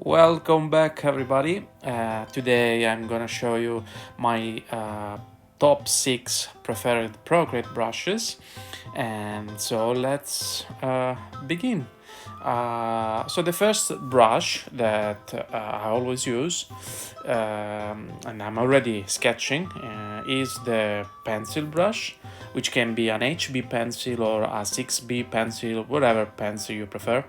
Welcome back, everybody. Today I'm gonna show you my top 6 preferred Procreate brushes, and so let's begin. So the first brush that I always use, and I'm already sketching, is the pencil brush, which can be an HB pencil or a 6B pencil, whatever pencil you prefer.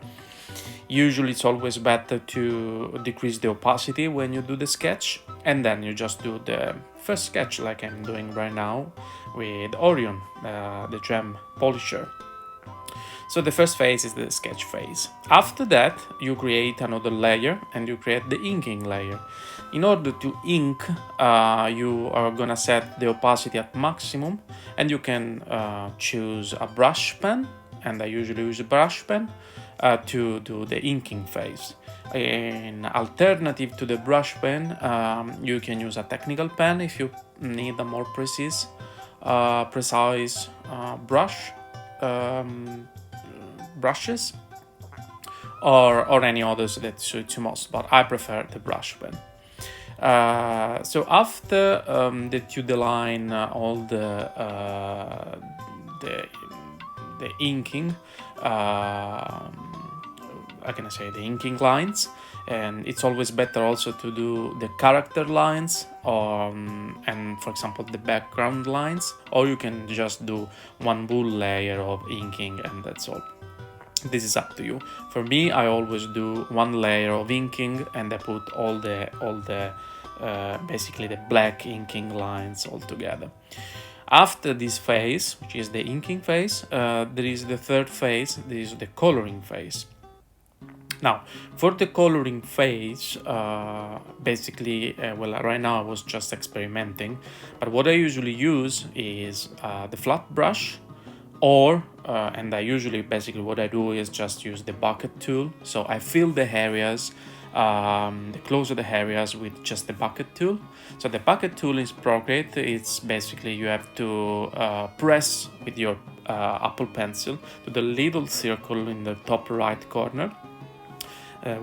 Usually it's always better to decrease the opacity when you do the sketch, and then you just do the first sketch like I'm doing right now with Orion, the Gem Polisher. So the first phase is the sketch phase. After that, you create another layer and you create the inking layer. In order to ink, you are gonna set the opacity at maximum, and you can choose a brush pen, and I usually use a brush pen to do the inking phase. In alternative to the brush pen, you can use a technical pen if you need a more precise brushes, or any others that suits you most, but I prefer the brush pen. So after that you deline all the inking, how can I say, the inking lines, and it's always better also to do the character lines, and for example the background lines, or you can just do one full layer of inking and that's all. This is up to you. For me, I always do one layer of inking and I put all the basically the black inking lines all together. After this phase, which is the inking phase, there is the third phase. This is the coloring phase. Now, for the coloring phase, basically, right now I was just experimenting, but what I usually use is the flat brush, or and I usually basically what I do is just use the bucket tool. So I fill the areas, the closer the areas, with just the bucket tool. So the bucket tool is Procreate. It's basically you have to press with your Apple Pencil to the little circle in the top right corner,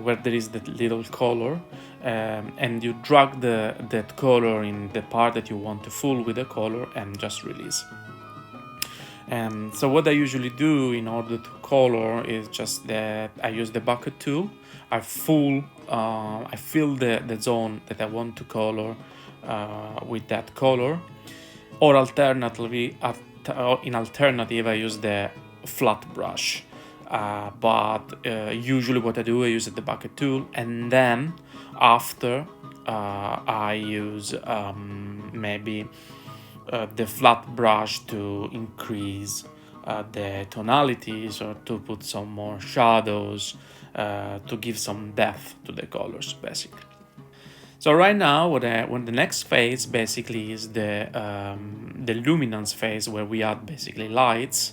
where there is that little color, and you drag that color in the part that you want to fill with the color and just release. And so what I usually do in order to color is just that I use the bucket tool. I fill the zone that I want to color with that color, or alternatively, in alternative, I use the flat brush. But usually what I do, I use the bucket tool, and then after I use maybe the flat brush to increase the tonalities, or to put some more shadows, to give some depth to the colors, basically. So right now, when the next phase basically is the luminance phase, where we add basically lights.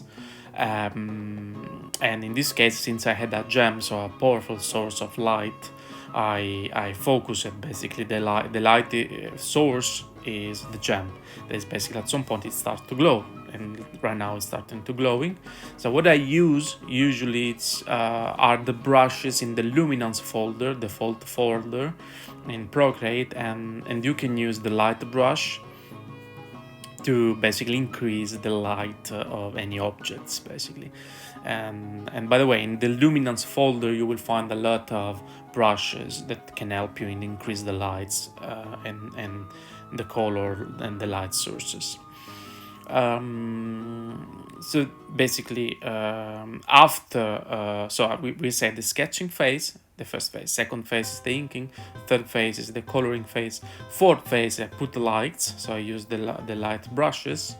And in this case, since I had a gem, so a powerful source of light, I focused basically the light source is the gem. That is basically at some point it starts to glow, and right now it's starting to glowing. So what I use usually are the brushes in the luminance folder, default folder in Procreate, and you can use the light brush to basically increase the light of any objects, basically. And by the way, in the luminance folder you will find a lot of brushes that can help you in increase the lights and the color and the light sources. So basically, after we say the sketching phase, the first phase. Second phase is the inking. Third phase is the coloring phase. Fourth phase, I put the lights, so I use the light brushes.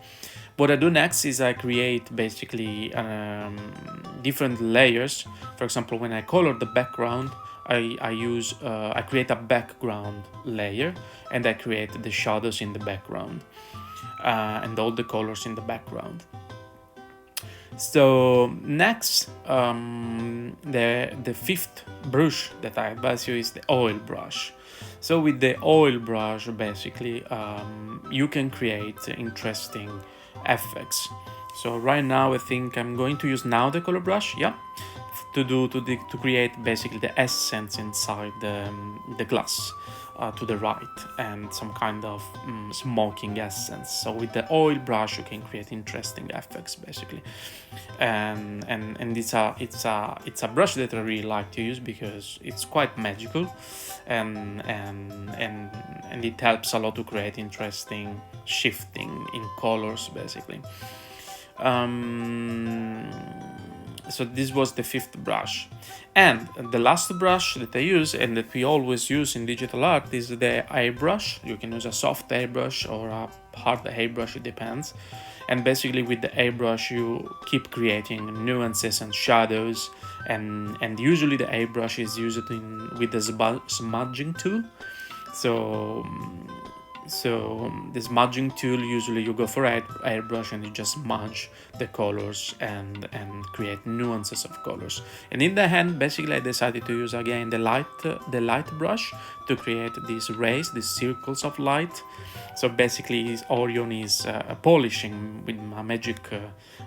What I do next is I create basically different layers. For example, when I color the background, I create a background layer, and I create the shadows in the background, and all the colors in the background. So next, the fifth brush that I advise you is the oil brush. So with the oil brush, basically, you can create interesting effects. So right now I think I'm going to use now the color brush. Yeah, to create basically the essence inside the glass to the right, and some kind of smoking essence. So with the oil brush you can create interesting effects basically, and it's a brush that I really like to use because it's quite magical, and it helps a lot to create interesting shifting in colors basically. So this was the 5th brush, and the last brush that I use and that we always use in digital art is the airbrush. You can use a soft airbrush or a hard airbrush, it depends. And basically with the airbrush you keep creating nuances and shadows, and usually the airbrush is used with the smudging tool. So the smudging tool, usually you go for airbrush and you just smudge the colors and create nuances of colors. And in the end, basically I decided to use again the light brush to create these rays, these circles of light. So basically Orion is polishing with my magic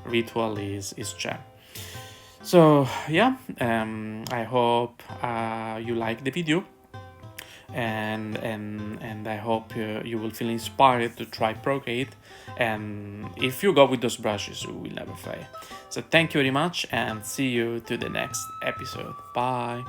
ritual is gem. So yeah, I hope you like the video. And I hope you will feel inspired to try Procreate, and if you go with those brushes you will never fail. So thank you very much, and see you to the next episode. Bye.